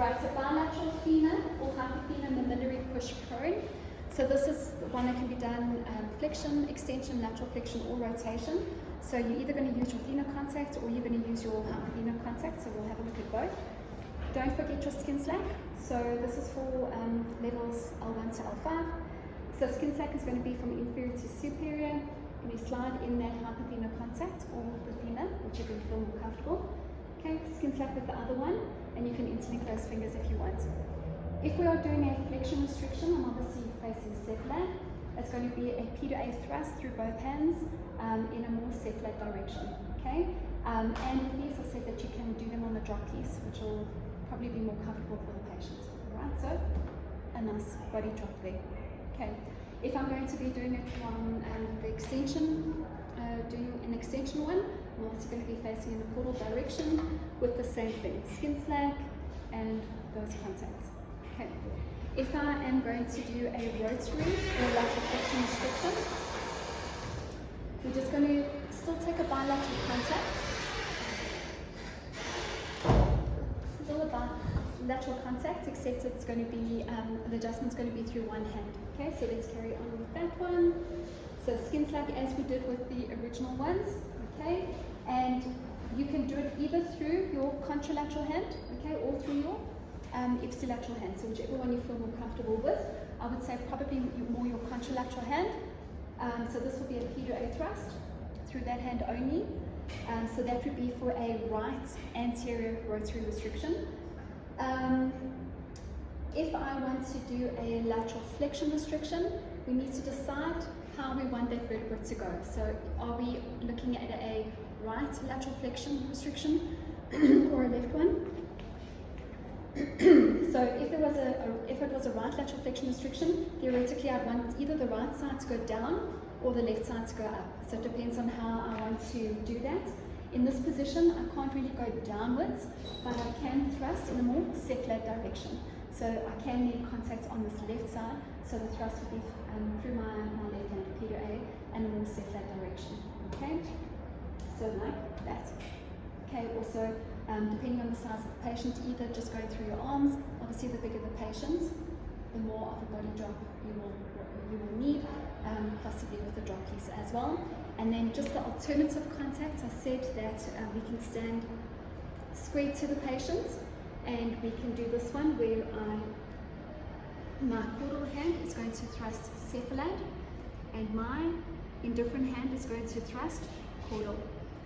Alright, so bilateral thenar or hypothenar mamillary push prone. So this is one that can be done flexion, extension, lateral flexion, or rotation. So you're either going to use your thenar contact or you're going to use your hypothenar contact. So we'll have a look at both. Don't forget your skin slack. So this is for levels L1 to L5. So skin slack is going to be from inferior to superior. And you slide in that hypothenar contact or the thenar, whichever you feel more comfortable. Okay, skin slack with the other one, and you can interlink those fingers if you want. If we are doing a flexion restriction, I'm obviously facing cephalad. It's going to be a P to A thrust through both hands in a more cephalad direction. Okay, and with these, I said that you can do them on the drop piece, which will probably be more comfortable for the patient. All right, so a nice body drop there. Okay, if I'm going to be doing it from the extension, doing an extension one, I'm obviously going to be facing in the portal direction with the same thing, skin slack and those contacts. Okay. If I am going to do a rotary or lateral flexion restriction, we're just going to still take a bilateral contact. Still a bilateral contact, except it's going to be, the adjustment's going to be through one hand. Okay, so let's carry on with that one. So skin slack as we did with the original ones. Okay, and you can do it either through your contralateral hand, okay, or through your ipsilateral hand. So whichever one you feel more comfortable with. I would say probably more your contralateral hand. So this will be a P to A thrust through that hand only. So that would be for a right anterior rotary restriction. If I want to do a lateral flexion restriction, we need to decide how we want that vertebra to go. So are we looking at a right lateral flexion restriction or a left one? So if it was a right lateral flexion restriction, theoretically I'd want either the right side to go down or the left side to go up. So it depends on how I want to do that. In this position, I can't really go downwards, but I can thrust in a more cephalad direction. So I can need contact on this left side, so the thrust will be through my left hand, P to A, and a more cephalad direction. Okay, so like that. Okay, also depending on the size of the patient, either just going through your arms. Obviously, the bigger the patient, the more of a body drop you will need, possibly with the drop piece as well. And then just the alternative contact, I said that we can stand square to the patient. And we can do this one where my caudal hand is going to thrust cephalad and my indifferent hand is going to thrust caudal.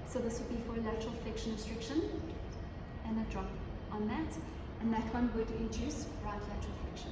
So this would be for a lateral flexion restriction and a drop on that. And that one would induce right lateral flexion.